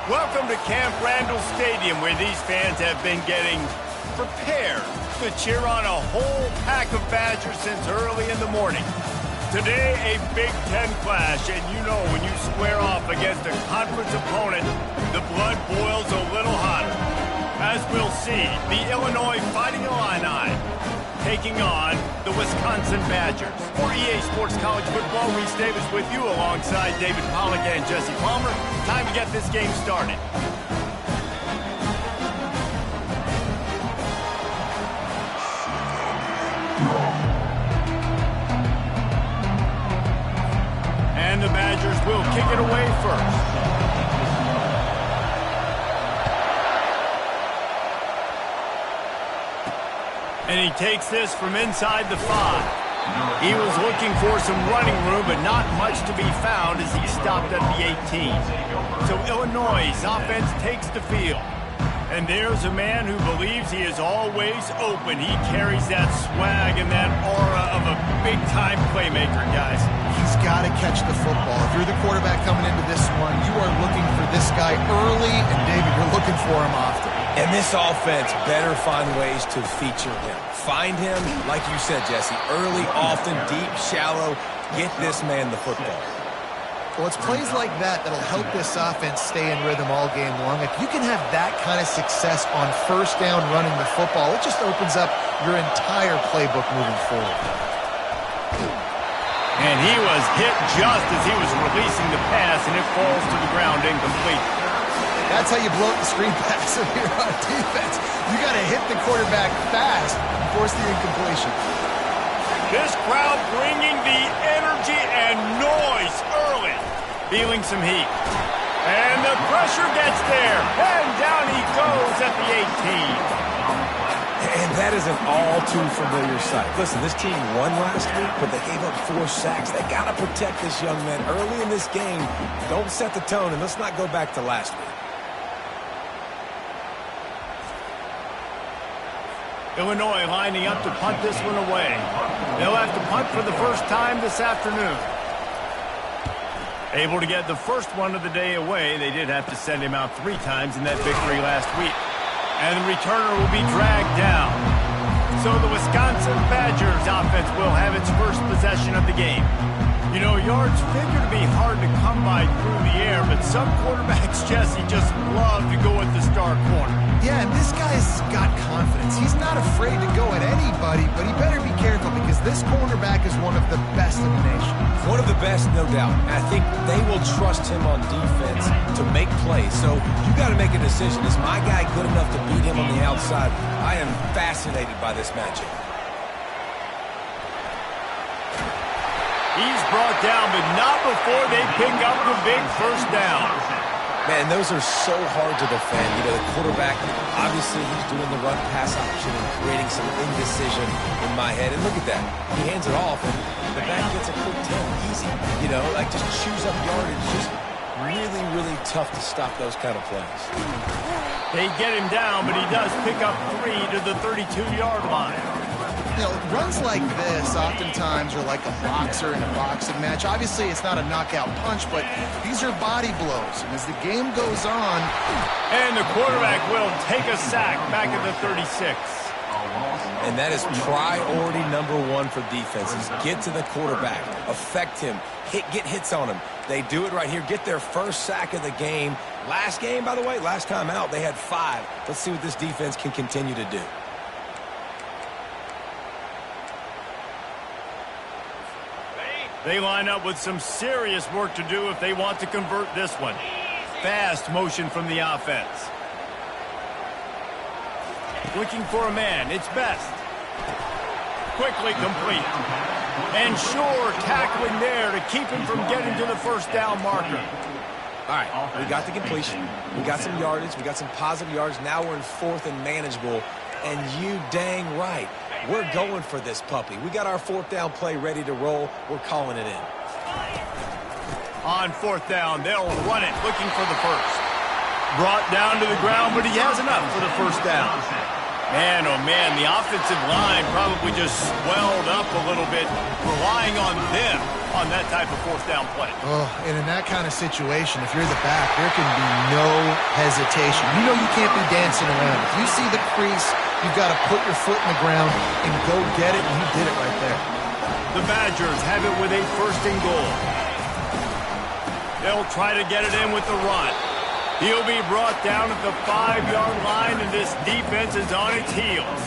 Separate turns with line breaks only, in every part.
Welcome to Camp Randall Stadium, where these fans have been getting prepared to cheer on a whole pack of Badgers since early in the morning. Today, a Big Ten clash, and you know when you square off against a conference opponent, the blood boils a little hotter. As we'll see, the Illinois Fighting Illini taking on the Wisconsin Badgers. For EA Sports College Football, Reese Davis with you alongside David Pollack and Jesse Palmer. Time to get this game started. And the Badgers will kick it away first. And he takes this from inside the 5. He was looking for some running room, but not much to be found as he stopped at the 18. So Illinois' offense takes the field. And there's a man who believes he is always open. He carries that swag and that aura of a big-time playmaker, guys.
He's got to catch the football. If you're the quarterback coming into this one, you are looking for this guy early, and David, you're looking for him often.
And this offense better find ways to feature him. Find him, like you said, Jesse, early, often, deep, shallow. Get this man the football.
Well, it's plays like that that'll help this offense stay in rhythm all game long. If you can have that kind of success on first down running the football, it just opens up your entire playbook moving forward.
And he was hit just as he was releasing the pass, and it falls to the ground incomplete.
That's how you blow up the screen pass if you're on defense. You got to hit the quarterback fast and force the incompletion.
This crowd bringing the energy and noise early. Feeling some heat. And the pressure gets there. And down he goes at the 18.
And that is an all-too-familiar sight. Listen, this team won last week, but they gave up 4 sacks. They got to protect this young man early in this game. Don't set the tone, and let's not go back to last week.
Illinois lining up to punt this one away. They'll have to punt for the first time this afternoon. Able to get the first one of the day away. They did have to send him out 3 times in that victory last week. And the returner will be dragged down. So the Wisconsin Badgers offense will have its first possession of the game. You know, yards figure to be hard to come by through the air, but some quarterbacks, Jesse, just love to go at the star corner.
Yeah, and this guy's got confidence. He's not afraid to go at anybody, but he better be careful because this cornerback is one of the best in the nation.
One of the best, no doubt. And I think they will trust him on defense to make plays. So you got to make a decision. Is my guy good enough to beat him on the outside? I am fascinated by this matchup.
He's brought down, but not before they pick up the big first down.
Man, those are so hard to defend. You know, the quarterback, obviously he's doing the run-pass option and creating some indecision in my head. And look at that. He hands it off, and the back gets a quick 10. Easy. You know, like just chews up yardage. Just really, really tough to stop those kind of plays.
They get him down, but he does pick up 3 to the 32-yard line.
You know, runs like this oftentimes are like a boxer in a boxing match. Obviously, it's not a knockout punch, but these are body blows. And as the game goes on...
And the quarterback will take a sack back at the 36.
And that is priority number 1 for defenses. Get to the quarterback. Affect him. Get hits on him. They do it right here. Get their first sack of the game. Last game, by the way, last time out, they had 5. Let's see what this defense can continue to do.
They line up with some serious work to do if they want to convert this one. Fast motion from the offense. Looking for a man. It's Best. Quickly complete. And sure, tackling there to keep him from getting to the first down marker.
All right, we got the completion. We got some yardage. We got some positive yards. Now we're in 4th and manageable. And you dang right. We're going for this puppy. We got our 4th down play ready to roll. We're calling it in.
On 4th down, they'll run it, looking for the first. Brought down to the ground, but he has enough for the first down. Man, oh man, the offensive line probably just swelled up a little bit, relying on them on that type of fourth down play.
Oh, and in that kind of situation, if you're the back, there can be no hesitation. You know you can't be dancing around. If you see the crease, you've got to put your foot in the ground and go get it, and you did it right there.
The Badgers have it with a 1st and goal. They'll try to get it in with the run. He'll be brought down at the 5-yard line, and this defense is on its heels.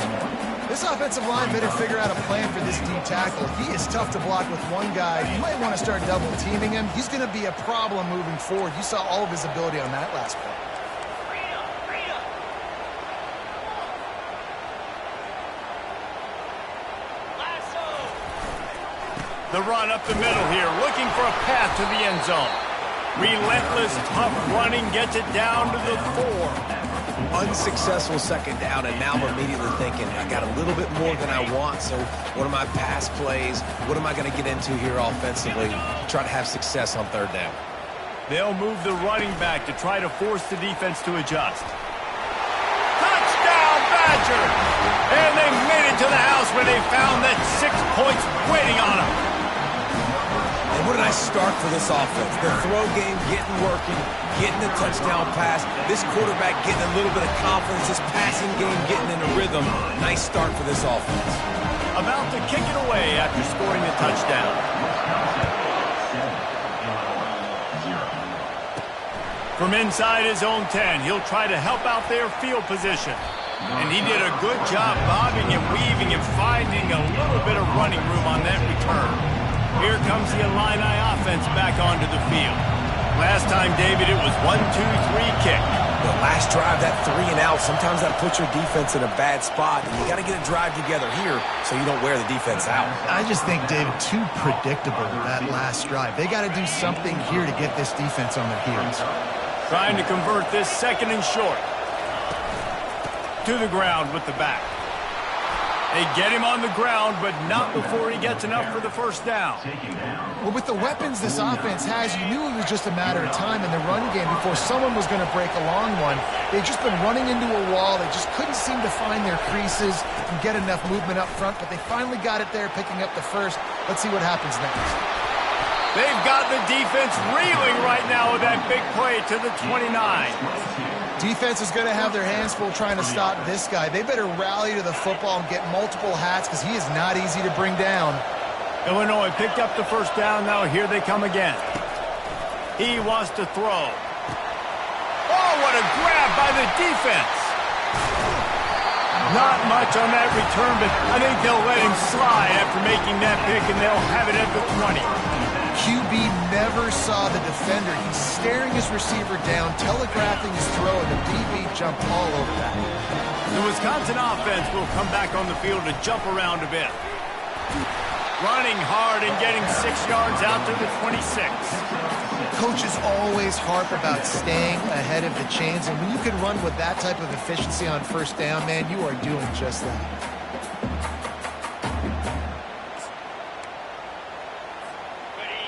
This offensive line better figure out a plan for this D tackle. He is tough to block with one guy. You might want to start double-teaming him. He's going to be a problem moving forward. You saw all of his ability on that last play.
The run up the middle here, looking for a path to the end zone. Relentless, tough running gets it down to the 4.
Unsuccessful 2nd down, and now I'm immediately thinking, I got a little bit more than I want, so what are my pass plays? What am I going to get into here offensively? Try to have success on 3rd down.
They'll move the running back to try to force the defense to adjust. Touchdown, Badgers! And they made it to the house where they found that 6 points waiting on them.
And what a nice start for this offense. The throw game getting working, getting the touchdown pass. This quarterback getting a little bit of confidence. This passing game getting in a rhythm. Nice start for this offense.
About to kick it away after scoring the touchdown. From inside his own 10, he'll try to help out their field position. And he did a good job bobbing and weaving and finding a little bit of running room on that return. Here comes the Illini offense back onto the field. Last time, David, it was 1-2-3 kick.
The last drive, that 3 and out, sometimes that puts your defense in a bad spot, and you got to get a drive together here so you don't wear the defense out.
I just think, David, too predictable that last drive. They got to do something here to get this defense on their heels.
Trying to convert this 2nd and short. To the ground with the back. They get him on the ground, but not before he gets enough for the 1st down.
Well, with the weapons this offense has, you knew it was just a matter of time in the run game before someone was going to break a long one. They've just been running into a wall. They just couldn't seem to find their creases and get enough movement up front, but they finally got it there, picking up the 1st. Let's see what happens next.
They've got the defense reeling right now with that big play to the 29.
Defense is going to have their hands full trying to stop this guy. They better rally to the football and get multiple hats because he is not easy to bring down.
Illinois picked up the 1st down. Now here they come again. He wants to throw. Oh, what a grab by the defense. Not much on that return, but I think they'll let him slide after making that pick, and they'll have it at the 20.
QB never saw the defender. He's staring his receiver down, telegraphing his throw, and the DB jumped all over that.
The Wisconsin offense will come back on the field to jump around a bit. Running hard and getting 6 yards out to the 26.
Coaches always harp about staying ahead of the chains, and when you can run with that type of efficiency on 1st down, man, you are doing just that.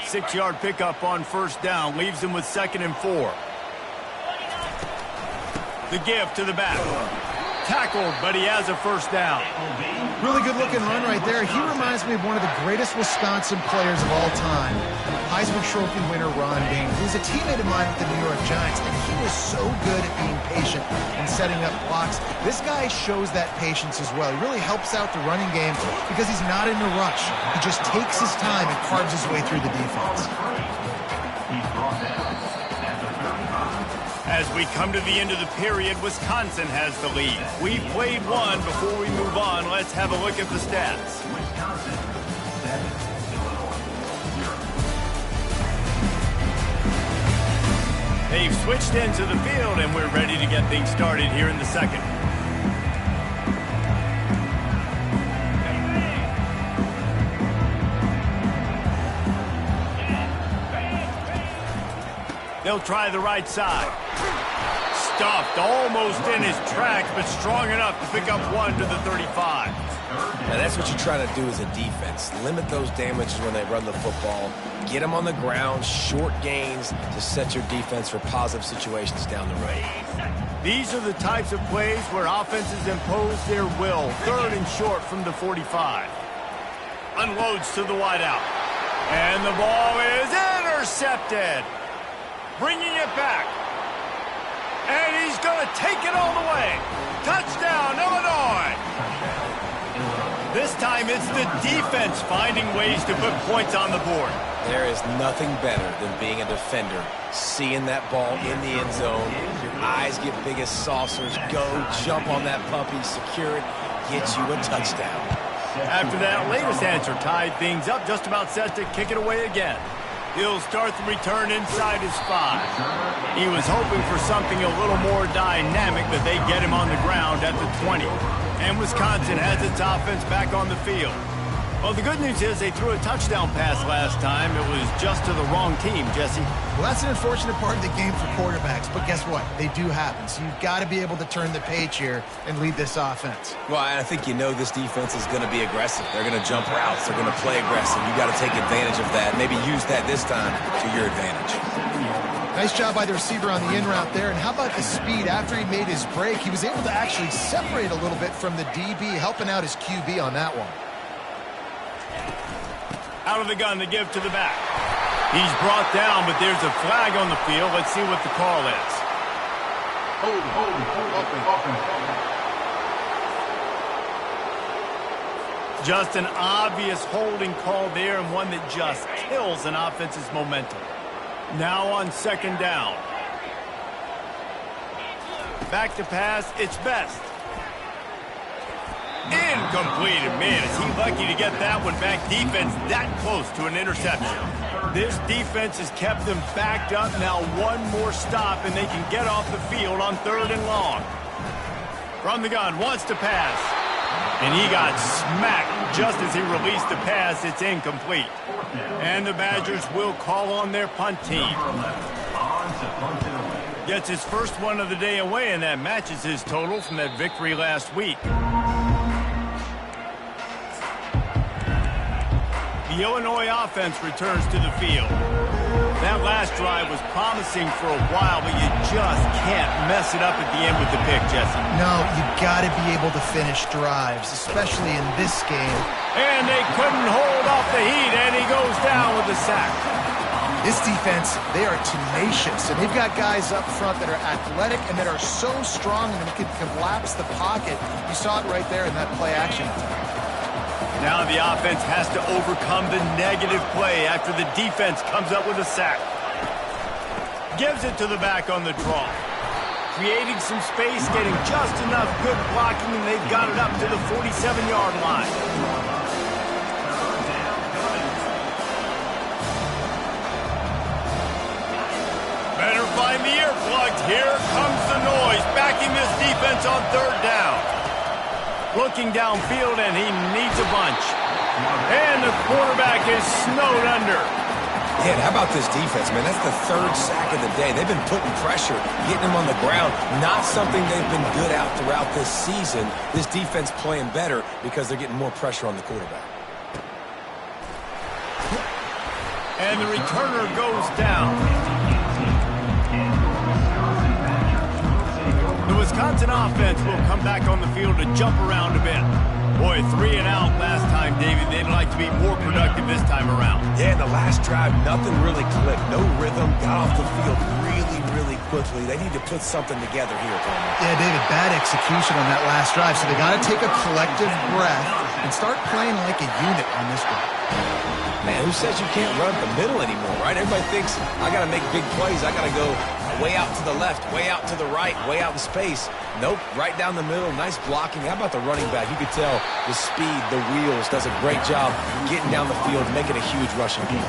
Six-yard pickup on 1st down leaves him with 2nd and 4. The give to the back. Tackled, but he has a 1st down.
Really good-looking run right there. He reminds me of one of the greatest Wisconsin players of all time. Heisman Trophy winner Ron Dayne. He was a teammate of mine with the New York Giants, and he was so good at being patient and setting up blocks. This guy shows that patience as well. He really helps out the running game because he's not in a rush. He just takes his time and carves his way through the defense.
As we come to the end of the period, Wisconsin has the lead. We've played one. Before we move on, let's have a look at the stats. They've switched into the field, and we're ready to get things started here in the 2nd. They'll try the right side. Stuffed almost in his tracks, but strong enough to pick up 1 to the 35.
Now that's what you're trying to do as a defense. Limit those damages when they run the football. Get them on the ground, short gains to set your defense for positive situations down the road.
These are the types of plays where offenses impose their will. 3rd and short from the 45. Unloads to the wideout. And the ball is intercepted. Bringing it back. And he's going to take it all the way. Touchdown, Illinois. This time it's the defense finding ways to put points on the board.
There is nothing better than being a defender, seeing that ball in the end zone, your eyes get big as saucers, go, jump on that puppy, secure it, get you a touchdown.
After that latest answer tied things up, just about set to kick it away again. He'll start the return inside his 5. He was hoping for something a little more dynamic, but they get him on the ground at the 20. And Wisconsin has its offense back on the field. Well, the good news is they threw a touchdown pass last time. It was just to the wrong team, Jesse.
Well, that's an unfortunate part of the game for quarterbacks, but guess what? They do happen. So you've got to be able to turn the page here and lead this offense.
Well, I think you know this defense is going to be aggressive. They're going to jump routes. They're going to play aggressive. You got to take advantage of that. Maybe use that this time to your advantage.
Nice job by the receiver on the in route there. And how about the speed after he made his break? He was able to actually separate a little bit from the DB, helping out his QB on that one.
Out of the gun to give to the back. He's brought down, but there's a flag on the field. Let's see what the call is. Just an obvious holding call there, and one that just kills an offense's momentum. Now on 2nd down. Back to pass, it's Best. Incomplete, and man, is he lucky to get that one back. Defense that close to an interception. This defense has kept them backed up. Now one more stop, and they can get off the field on 3rd and long. From the gun, wants to pass. And he got smacked just as he released the pass. It's incomplete. And the Badgers will call on their punt team. Gets his first one of the day away, and that matches his total from that victory last week. The Illinois offense returns to the field. That last drive was promising for a while, but you just can't mess it up at the end with the pick, Jesse.
No, you got to be able to finish drives, especially in this game.
And they couldn't hold off the heat, and he goes down with a sack.
This defense, they are tenacious, and they've got guys up front that are athletic and that are so strong and can collapse the pocket. You saw it right there in that play action.
Now the offense has to overcome the negative play after the defense comes up with a sack. Gives it to the back on the draw. Creating some space, getting just enough good blocking, and they've got it up to the 47-yard line. Better find the earplugs. Here comes the noise, backing this defense on 3rd down. Looking downfield, and he needs a bunch. And the quarterback is snowed under.
Man, how about this defense, man? That's the 3rd sack of the day. They've been putting pressure, getting him on the ground. Not something they've been good at throughout this season. This defense playing better because they're getting more pressure on the quarterback.
And the returner goes down. The Wisconsin offense will come back on the field to jump around a bit. Boy, 3 and out last time, David. They'd like to be more productive this time around.
Yeah, in the last drive, nothing really clicked. No rhythm, got off the field really quickly. They need to put something together here, Tony.
Yeah, David, bad execution on that last drive, so they got to take a collective breath and start playing like a unit on this one.
Man, who says you can't run the middle anymore, right? Everybody thinks, I got to make big plays. I got to go way out to the left, way out to the right, way out in space. Nope, right down the middle, nice blocking. How about the running back? You could tell the speed, the wheels, does a great job getting down the field, making a huge rushing game.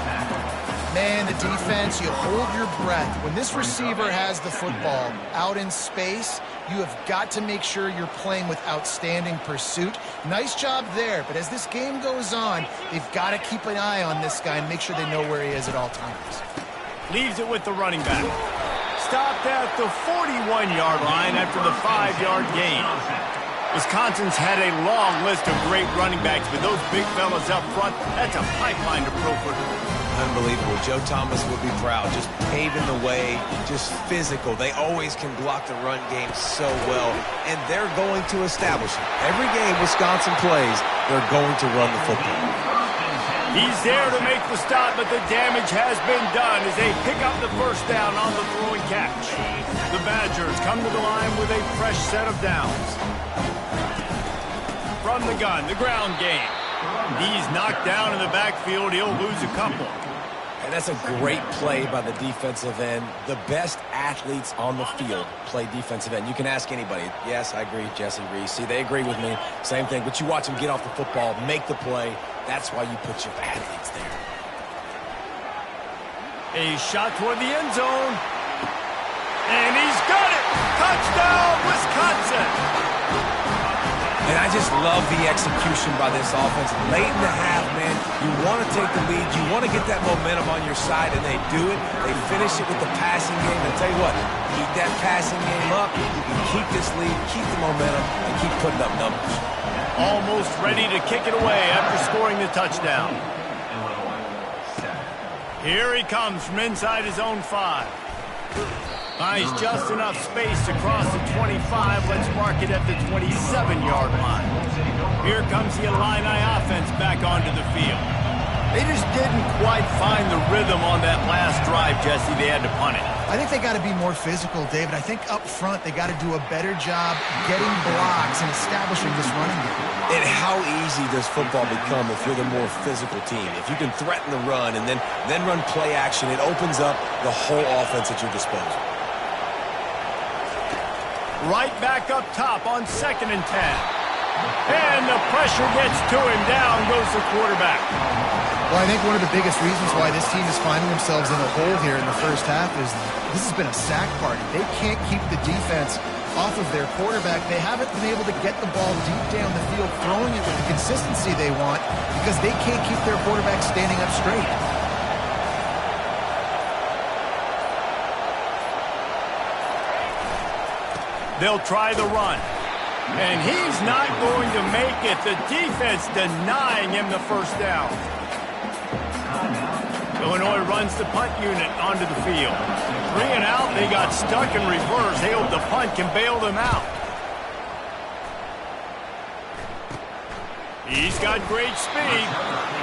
Man, the defense, you hold your breath. When this receiver has the football out in space, you have got to make sure you're playing with outstanding pursuit. Nice job there, but as this game goes on, they've got to keep an eye on this guy and make sure they know where he is at all times.
Leaves it with the running back. Stopped at the 41-yard line after the 5-yard gain. Wisconsin's had a long list of great running backs, but those big fellas up front, that's a pipeline to pro football.
Unbelievable. Joe Thomas would be proud. Just paving the way, just physical. They always can block the run game so well, and they're going to establish it. Every game Wisconsin plays, they're going to run the football.
He's there to make the stop, but the damage has been done as they pick up the first down on the throw and catch. The Badgers come to the line with a fresh set of downs. From the gun, the ground game. He's knocked down in the backfield. He'll lose a couple.
And that's a great play by the defensive end. The best athletes on the field play defensive end. You can ask anybody. Yes, I agree, Jesse Reese. See, they agree with me. Same thing. But you watch them get off the football, make the play. That's why you put your athletes there.
A shot toward the end zone. And he's got it! Touchdown, Wisconsin!
And I just love the execution by this offense. Late in the half, man, you want to take the lead. You want to get that momentum on your side, and they do it. They finish it with the passing game. And tell you what, keep that passing game up. You can keep this lead, keep the momentum, and keep putting up numbers.
Almost ready to kick it away after scoring the touchdown. Here he comes from inside his own 5. Finds just enough space to cross the 25. Let's mark it at the 27-yard line. Here comes the Illini offense back onto the field. They just didn't quite find the rhythm on that last drive, Jesse. They had to punt it.
I think they got to be more physical, David. I think up front they got to do a better job getting blocks and establishing this running game.
And how easy does football become if you're the more physical team? If you can threaten the run and then run play action, it opens up the whole offense at your disposal.
Right back up top on 2nd and 10. And the pressure gets to him. Down goes the quarterback.
Well, I think one of the biggest reasons why this team is finding themselves in a hole here in the first half is this has been a sack party. They can't keep the defense off of their quarterback. They haven't been able to get the ball deep down the field, throwing it with the consistency they want because they can't keep their quarterback standing up straight.
They'll try the run. And he's not going to make it. The defense denying him the first down. Illinois runs the punt unit onto the field. 3 and out. They got stuck in reverse. They hope the punt can bail them out. He's got great speed.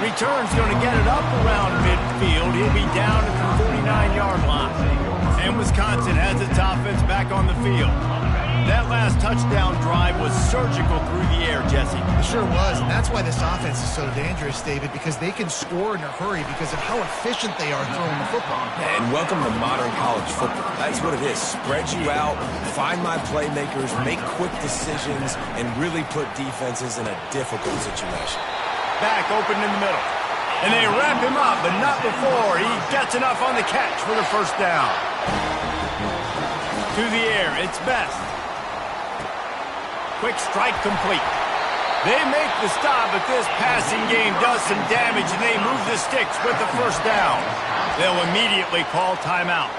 Return's going to get it up around midfield. He'll be down at the 49-yard line. And Wisconsin has its offense back on the field. That last touchdown drive was surgical through the air, Jesse.
It sure was, and that's why this offense is so dangerous, David, because they can score in a hurry because of how efficient they are throwing the football.
And welcome to modern college football. That's what it is. Spread you out, find my playmakers, make quick decisions, and really put defenses in a difficult situation.
Back open in the middle. And they wrap him up, but not before he gets enough on the catch for the first down. To the air, it's Best. Quick strike complete. They make the stop, but this passing game does some damage, and they move the sticks with the first down. They'll immediately call timeout.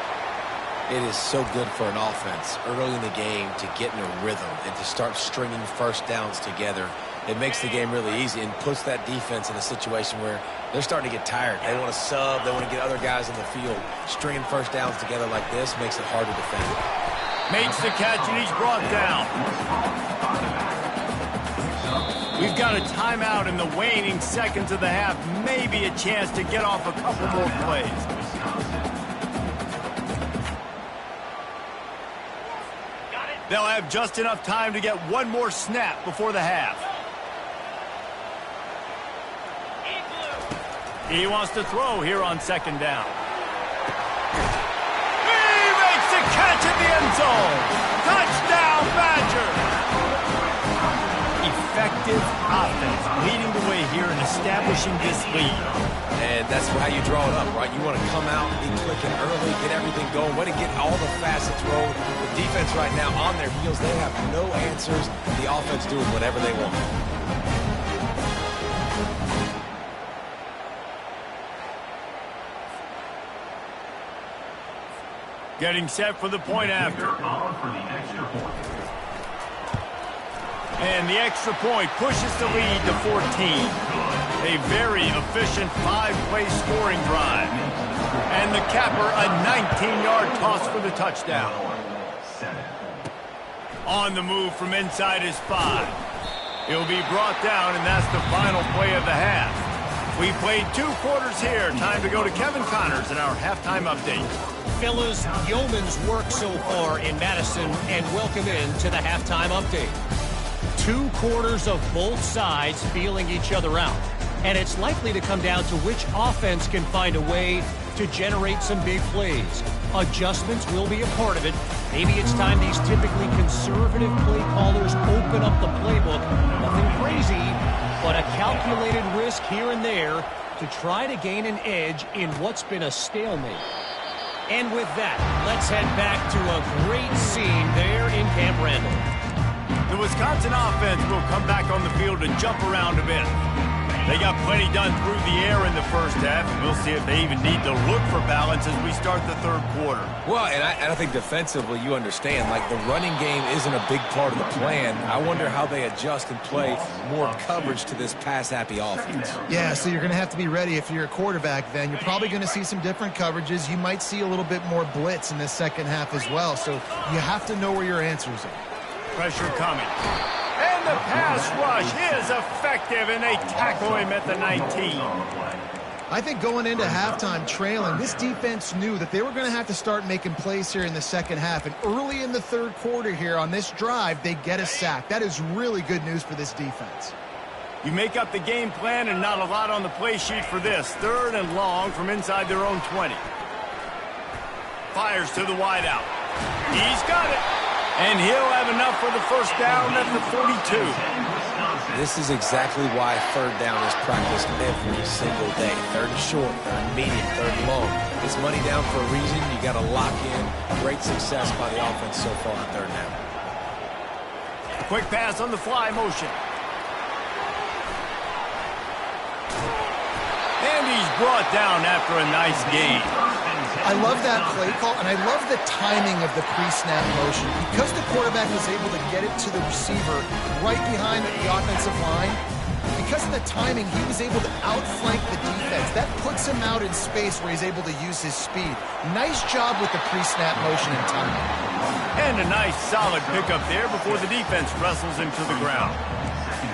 It is so good for an offense early in the game to get in a rhythm and to start stringing first downs together. It makes the game really easy and puts that defense in a situation where they're starting to get tired. They want to sub. They want to get other guys on the field. Stringing first downs together like this makes it hard to defend.
Makes the catch, and he's brought down. We've got a timeout in the waning seconds of the half. Maybe a chance to get off a couple more plays. They'll have just enough time to get one more snap before the half. He wants to throw here on 2nd down. He makes the catch at the end zone. Touchdown, Badgers. Effective offense leading the way here and establishing this lead.
And that's how you draw it up, right? You want to come out, be clicking early, get everything going, way to get all the facets rolling. The defense right now on their heels, they have no answers. The offense doing whatever they want.
Getting set for the point after. And the extra point pushes the lead to 14. A very efficient 5-play scoring drive. And the capper, a 19-yard toss for the touchdown. On the move from inside his 5. He'll be brought down, and that's the final play of the half. We played 2 quarters here. Time to go to Kevin Connors in our halftime update.
Fellas, yeoman's work so far in Madison, and welcome in to the halftime update. 2 quarters of both sides feeling each other out. And it's likely to come down to which offense can find a way to generate some big plays. Adjustments will be a part of it. Maybe it's time these typically conservative play callers open up the playbook. Nothing crazy, but a calculated risk here and there to try to gain an edge in what's been a stalemate. And with that, let's head back to a great scene there in Camp Randall.
The Wisconsin offense will come back on the field and jump around a bit. They got plenty done through the air in the first half, and we'll see if they even need to look for balance as we start the third quarter.
Well, and I think defensively, you understand, like the running game isn't a big part of the plan. I wonder how they adjust and play more coverage to this pass-happy offense.
Yeah, so you're going to have to be ready if you're a quarterback then. You're probably going to see some different coverages. You might see a little bit more blitz in this second half as well, so you have to know where your answers are.
Pressure coming. And the pass rush is effective, and they tackle him at the 19.
I think going into halftime trailing, this defense knew that they were going to have to start making plays here in the second half. And early in the third quarter here on this drive, they get a sack. That is really good news for this defense.
You make up the game plan and not a lot on the play sheet for this. 3rd and long from inside their own 20. Fires to the wideout. He's got it. And he'll have enough for the first down at the 42.
This is exactly why 3rd down is practiced every single day. 3rd and short, 3rd and medium, 3rd and long. It's money down for a reason. You got to lock in. Great success by the offense so far on 3rd down.
A quick pass on the fly motion. And he's brought down after a nice gain.
I love that play call, and I love the timing of the pre-snap motion. Because the quarterback was able to get it to the receiver right behind the offensive line, because of the timing, he was able to outflank the defense. That puts him out in space where he's able to use his speed. Nice job with the pre-snap motion and timing.
And a nice solid pickup there before the defense wrestles him to the ground.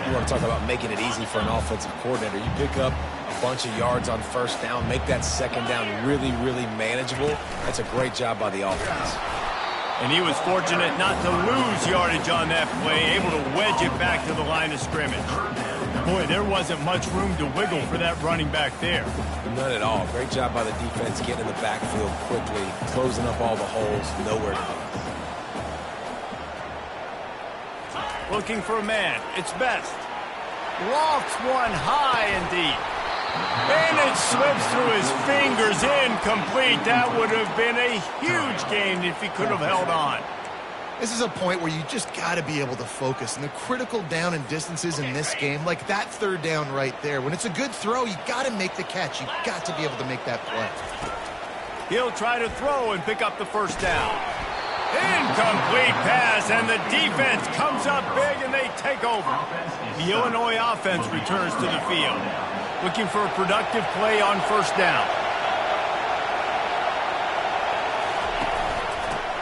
You want to talk about making it easy for an offensive coordinator. You pick up a bunch of yards on 1st down, make that 2nd down really, really manageable. That's a great job by the offense.
And he was fortunate not to lose yardage on that play, able to wedge it back to the line of scrimmage. Boy, there wasn't much room to wiggle for that running back there.
None at all. Great job by the defense getting in the backfield quickly, closing up all the holes, nowhere to go.
Looking for a man. It's Best. Lofts one high and deep. And it slips through his fingers, incomplete. That would have been a huge gain if he could have held on.
This is a point where you just got to be able to focus. And the critical down and distances in this game, like that 3rd down right there, when it's a good throw, you got to make the catch. You got to be able to make that play.
He'll try to throw and pick up the 1st down. Incomplete pass, and the defense comes up big, and they take over. The Illinois offense returns to the field, looking for a productive play on 1st down.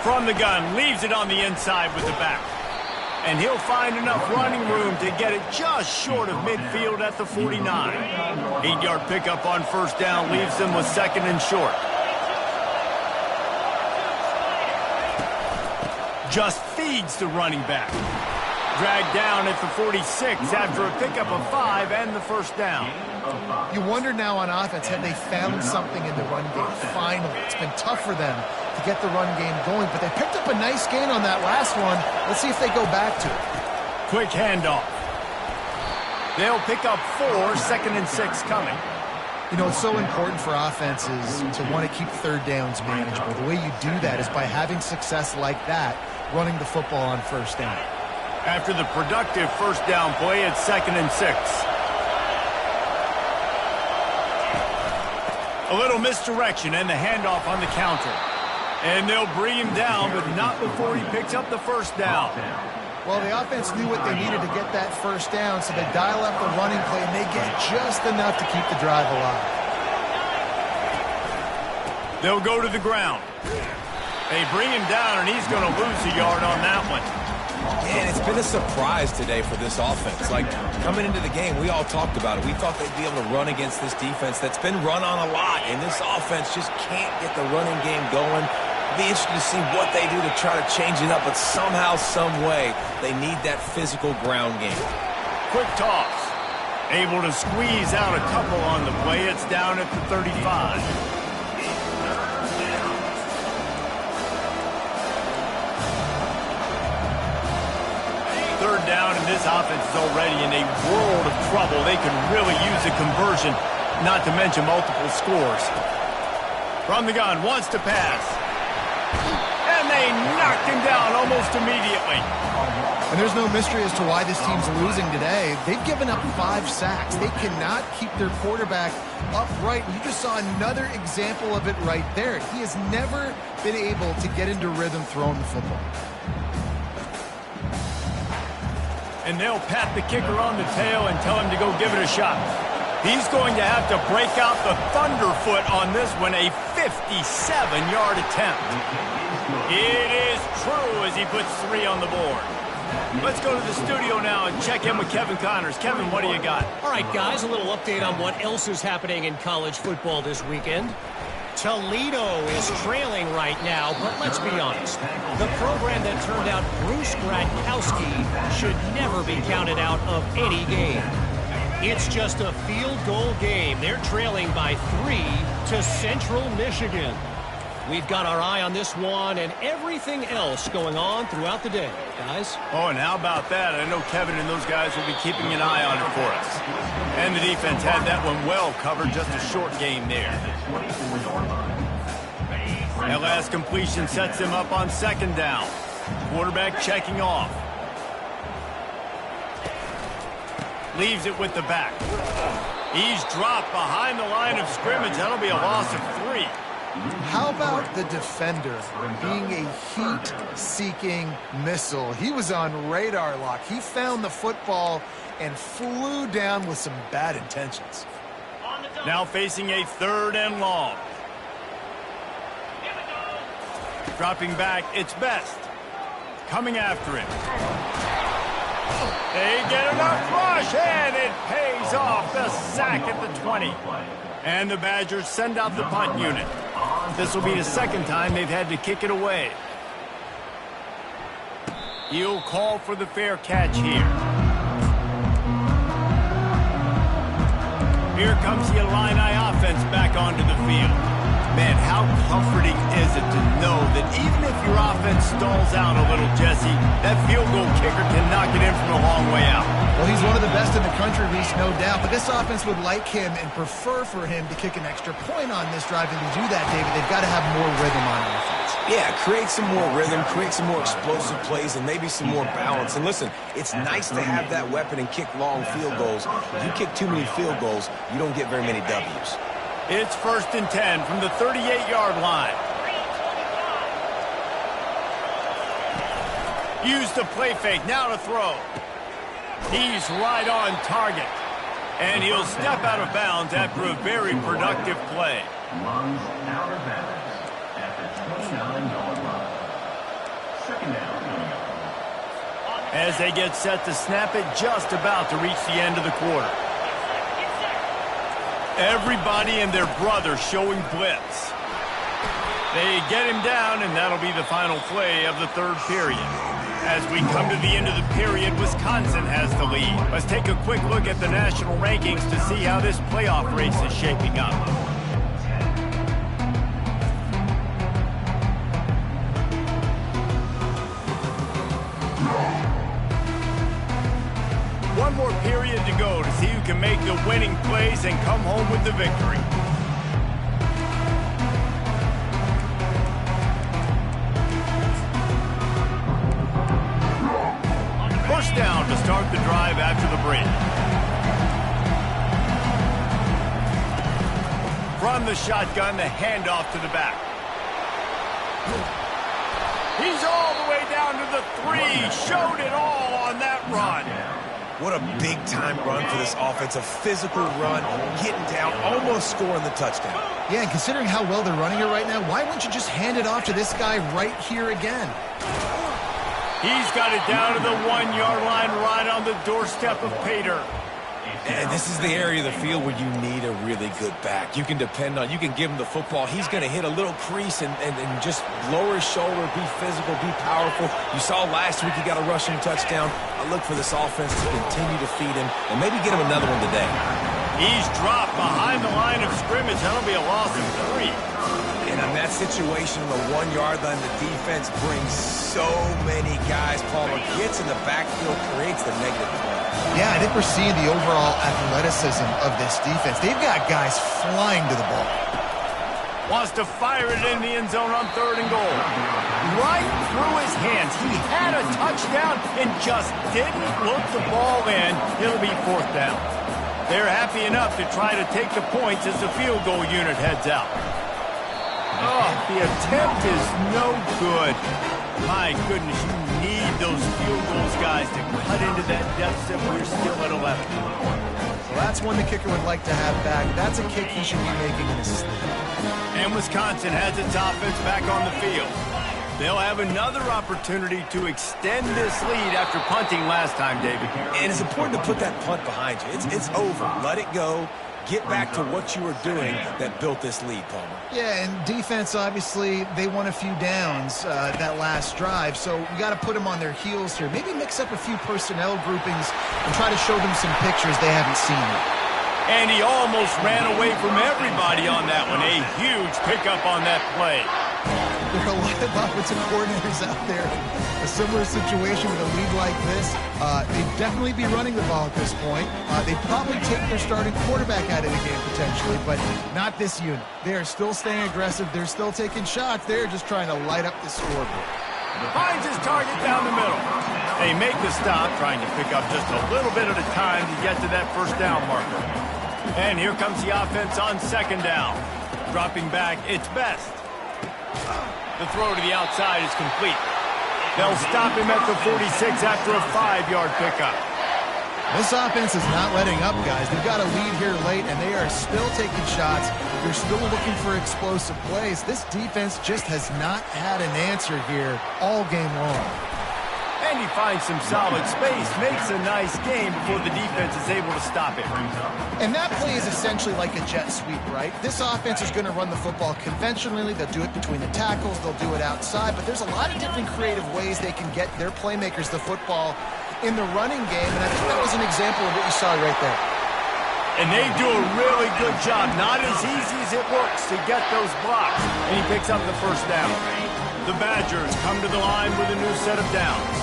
From the gun, leaves it on the inside with the back. And he'll find enough running room to get it just short of midfield at the 49. 8-yard pickup on 1st down leaves them with 2nd and short. Just feeds the running back. Dragged down at the 46 after a pickup of 5 and the 1st down.
You wonder now on offense, have they found something in the run game? Finally, it's been tough for them to get the run game going, but they picked up a nice gain on that last one. Let's see if they go back to it.
Quick handoff. They'll pick up 4, 2nd and 6 coming.
You know, it's so important for offenses to want to keep 3rd downs manageable. The way you do that is by having success like that, running the football on 1st down.
After the productive 1st down play, it's 2nd and 6. A little misdirection and the handoff on the counter. And they'll bring him down, but not before he picks up the 1st down.
Well, the offense knew what they needed to get that first down, so they dial up the running play, and they get just enough to keep the drive alive.
They'll go to the ground. They bring him down, and he's going to lose a yard on that one.
And it's been a surprise today for this offense. Like, coming into the game, we all talked about it. We thought they'd be able to run against this defense that's been run on a lot, and this offense just can't get the running game going. It'll be interesting to see what they do to try to change it up, but somehow, some way, they need that physical ground game.
Quick toss. Able to squeeze out a couple on the play. It's down at the 35. Third down, and this offense is already in a world of trouble. They could really use a conversion, not to mention multiple scores. From the gun, wants to pass. And they knocked him down almost immediately.
And there's no mystery as to why this team's losing today. They've given up 5 sacks. They cannot keep their quarterback upright. You just saw another example of it right there. He has never been able to get into rhythm throwing the football.
And they'll pat the kicker on the tail and tell him to go give it a shot. He's going to have to break out the thunderfoot on this one, a 57-yard attempt. It is true as he puts 3 on the board. Let's go to the studio now and check in with Kevin Connors. Kevin, what do you got?
All right, guys, a little update on what else is happening in college football this weekend. Toledo is trailing right now, but let's be honest. The program that turned out Bruce Gradkowski should never be counted out of any game. It's just a field goal game. They're trailing by 3 to Central Michigan. We've got our eye on this one and everything else going on throughout the day, guys.
Oh, and how about that? I know Kevin and those guys will be keeping an eye on it for us. And the defense had that one well covered, just a short game there. That last completion sets him up on 2nd down. Quarterback checking off. Leaves it with the back. He's dropped behind the line of scrimmage. That'll be a loss of 3.
How about the defender being a heat-seeking missile? He was on radar lock. He found the football and flew down with some bad intentions.
Now facing a 3rd and long. Dropping back, it's Best. Coming after him. They get enough rush, and it pays off. The sack at the 20. And the Badgers send out the punt unit. This will be the 2nd time they've had to kick it away. He'll call for the fair catch here. Here comes the Illini offense back onto the field. Man, how comforting is it to know that even if your offense stalls out a little, Jesse, that field goal kicker can knock it in from a long way out.
Well, he's one of the best in the country, Reese, no doubt. But this offense would like him and prefer for him to kick an extra point on this drive. And to do that, David, they've got to have more rhythm on offense.
Yeah, create some more rhythm, create some more explosive plays, and maybe some more balance. And listen, it's nice to have that weapon and kick long field goals. If you kick too many field goals, you don't get very many W's.
It's 1st and 10 from the 38-yard line. Use the play fake, now to throw. He's right on target. And he'll step out of bounds after a very productive play.
Runs out of bounds at the 29-yard line. 2nd down.
As they get set to snap it, just about to reach the end of the quarter. Everybody and their brother showing blitz. They get him down, and that'll be the final play of the 3rd period. As we come to the end of the period, Wisconsin has the lead. Let's take a quick look at the national rankings to see how this playoff race is shaping up. One more period to go to see who can make the winning plays and come home with the victory. First down to start the drive after the break. From the shotgun, the handoff to the back. He He's all the way down to the 3. Showed it all on that run.
What a big-time run for this offense. A physical run, getting down, almost scoring the touchdown.
Yeah, and considering how well they're running it right now, why wouldn't you just hand it off to this guy right here again?
He's got it down to the 1-yard line right on the doorstep of Pater.
And this is the area of the field where you need a really good back. You can depend on, you can give him the football. He's going to hit a little crease and just lower his shoulder, be physical, be powerful. You saw last week he got a rushing touchdown. I look for this offense to continue to feed him and maybe get him another one today.
He's dropped behind the line of scrimmage. That'll be a loss of 3.
And in that situation on the 1-yard line, the defense brings so many guys. Palmer gets in the backfield, creates the negative play.
Yeah, I think we're seeing the overall athleticism of this defense. They've got guys flying to the ball.
Wants to fire it in the end zone on 3rd and goal. Right through his hands. He had a touchdown and just didn't look the ball in. It'll be 4th down. They're happy enough to try to take the points as the field goal unit heads out. Oh, the attempt is no good. My goodness, you need those field goals, guys, to cut into that deficit when you're still at 11.
Well, that's one the kicker would like to have back. That's a kick he should be making in his sleep.
And Wisconsin has its offense back on the field. They'll have another opportunity to extend this lead after punting last time, David.
And it's important to put that punt behind you. It's over. Let it go. Get back to what you were doing that built this lead, Palmer.
Yeah, and defense, obviously, they won a few downs that last drive, so you got to put them on their heels here. Maybe mix up a few personnel groupings and try to show them some pictures they haven't seen yet.
And he almost ran away from everybody on that one. A huge pickup on that play.
There are a lot of offensive coordinators out there. A similar situation with a lead like this. They'd definitely be running the ball at this point. They'd probably take their starting quarterback out of the game potentially, but not this unit. They are still staying aggressive. They're still taking shots. They're just trying to light up the scoreboard.
Finds his target down the middle. They make the stop, trying to pick up just a little bit at a time to get to that 1st down marker. And here comes the offense on 2nd down. Dropping back, it's Best. The throw to the outside is complete. They'll stop him at the 46 after a 5-yard pickup.
This offense is not letting up, guys. They've got a lead here late, and they are still taking shots. They're still looking for explosive plays. This defense just has not had an answer here all game long.
And he finds some solid space, makes a nice game before the defense is able to stop it.
And that play is essentially like a jet sweep, right? This offense is going to run the football conventionally. They'll do it between the tackles. They'll do it outside. But there's a lot of different creative ways they can get their playmakers the football in the running game. And I think that was an example of what you saw right there.
And they do a really good job. Not as easy as it looks to get those blocks. And he picks up the 1st down. The Badgers come to the line with a new set of downs.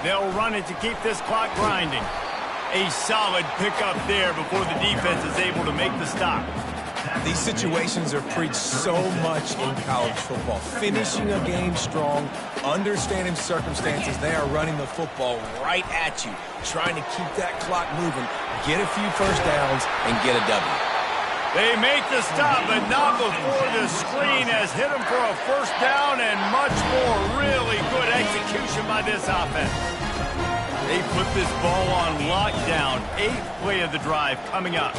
They'll run it to keep this clock grinding. A solid pickup there before the defense is able to make the stop.
These situations are preached so much in college football. Finishing a game strong, understanding circumstances. They are running the football right at you, trying to keep that clock moving, get a few 1st downs, and get a W.
They make the stop, but not before the screen has hit them for a 1st down and much more. Really good execution by this offense. They put this ball on lockdown. 8th play of the drive coming up.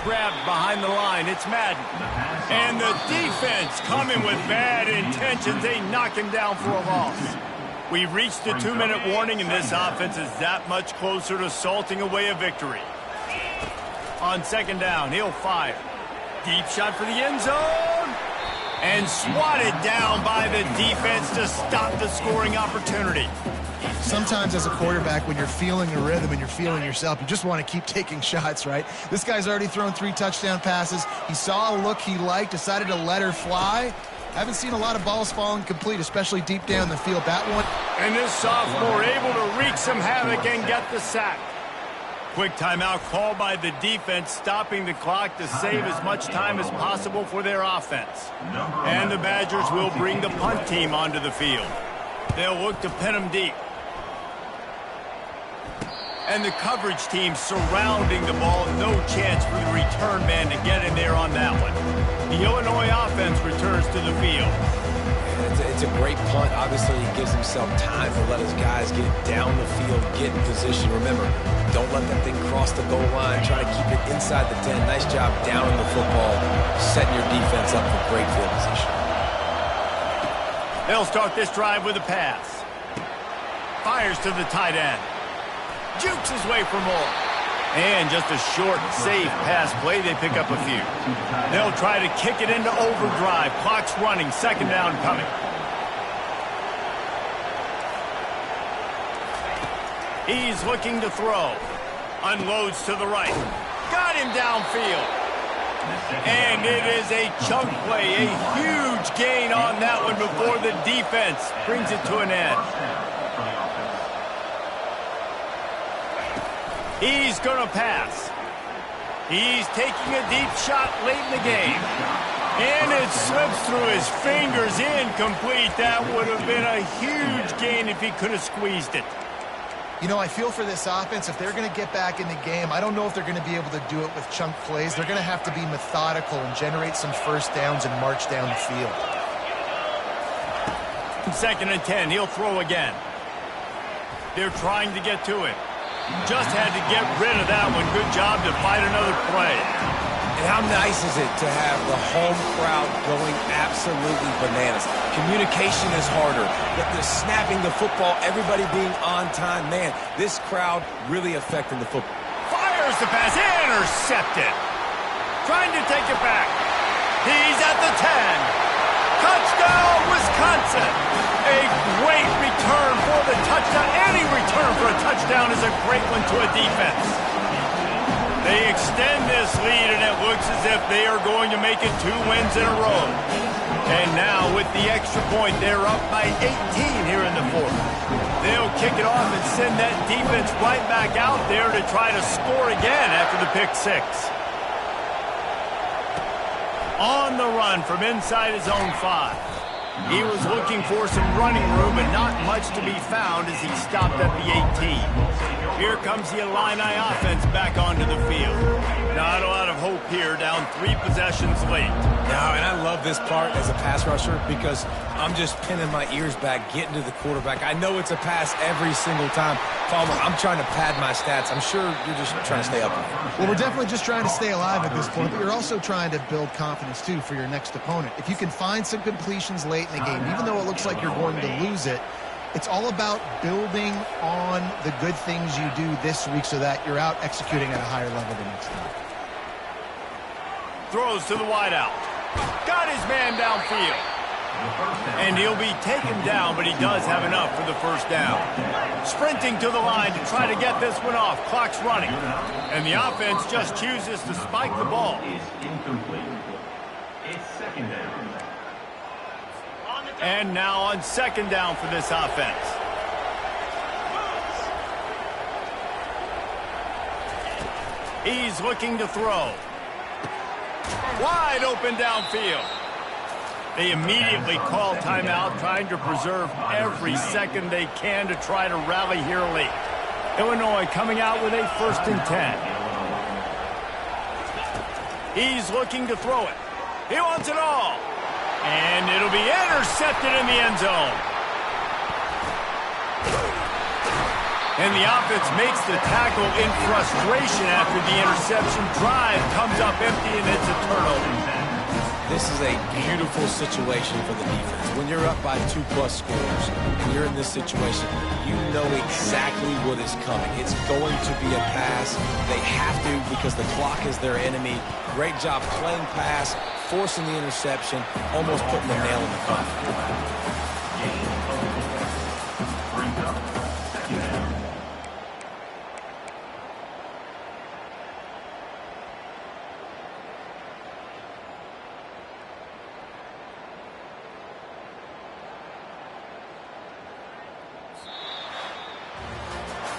Grabbed behind the line. It's Madden. And the defense coming with bad intentions. They knock him down for a loss. We've reached the 2-minute warning, and this offense is that much closer to salting away a victory. On 2nd down, he'll fire. Deep shot for the end zone. And swatted down by the defense to stop the scoring opportunity.
Sometimes as a quarterback, when you're feeling the rhythm and you're feeling yourself, you just want to keep taking shots, right? This guy's already thrown 3 touchdown passes. He saw a look he liked, decided to let her fly. Haven't seen a lot of balls falling complete, especially deep down the field. That one.
And this sophomore able to wreak some havoc and get the sack. Quick timeout called by the defense, stopping the clock to save as much time as possible for their offense. And the Badgers will bring the punt team onto the field. They'll look to pin them deep. And the coverage team surrounding the ball. No chance for the return man to get in there on that one. The Illinois offense returns to the field.
It's a great punt. Obviously, he gives himself time to let his guys get down the field, get in position. Remember, don't let that thing cross the goal line. Try to keep it inside the 10. Nice job down in the football, setting your defense up for great field position.
They'll start this drive with a pass. Fires to the tight end. Jukes his way for more. And just a short, safe pass play. They pick up a few. They'll try to kick it into overdrive. Clock's running. Second down coming. He's looking to throw. Unloads to the right. Got him downfield. And it is a chunk play. A huge gain on that one before the defense brings it to an end. He's going to pass. He's taking a deep shot late in the game. And it slips through his fingers, incomplete. That would have been a huge gain if he could have squeezed it.
You know, I feel for this offense, if they're going to get back in the game, I don't know if they're going to be able to do it with chunk plays. They're going to have to be methodical and generate some first downs and march down the field.
2nd and 10, he'll throw again. They're trying to get to it. Just had to get rid of that one. Good job to fight another play.
And how nice is it to have the home crowd going absolutely bananas? Communication is harder, but they're snapping the football, everybody being on time. Man, this crowd really affecting the football.
Fires the pass, intercepted. Trying to take it back. He's at the 10. Touchdown, Wisconsin. A great return for the touchdown. Any return for a touchdown is a great one to a defense. They extend this lead, and it looks as if they are going to make it 2 wins in a row. And now, with the extra point, they're up by 18 here in the 4th. They'll kick it off and send that defense right back out there to try to score again after the pick 6. On the run from inside his own 5. He was looking for some running room, but not much to be found as he stopped at the 18. Here comes the Illini offense back onto the field. Not a lot of hope here, down 3 possessions late.
Now, and I love this part as a pass rusher because I'm just pinning my ears back, getting to the quarterback. I know it's a pass every single time. Palmer, I'm trying to pad my stats. I'm sure you're just trying to stay up.
Well, we're definitely just trying to stay alive at this point, but you're also trying to build confidence, too, for your next opponent. If you can find some completions late in the game, even though it looks like you're going to lose it, it's all about building on the good things you do this week so that you're out executing at a higher level the next time.
Throws to the wideout. Got his man downfield. And he'll be taken down, but he does have enough for the first down. Sprinting to the line to try to get this one off. Clock's running. And the offense just chooses to spike the ball.
It's 2nd down.
And now on 2nd down for this offense. He's looking to throw. Wide open downfield. They immediately call timeout, trying to preserve every second they can to try to rally here late. Illinois coming out with a 1st and 10. He's looking to throw it. He wants it all. And it'll be intercepted in the end zone. And the offense makes the tackle in frustration after the interception. Drive comes up empty, and it's a turnover.
This is a beautiful situation for the defense. When you're up by 2+ scores and you're in this situation, you know exactly what is coming. It's going to be a pass. They have to because the clock is their enemy. Great job playing pass, forcing the interception, almost putting the nail in the coffin.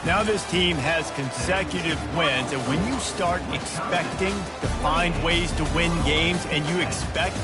Now this team has consecutive wins, and when you start expecting to find ways to win games and you expect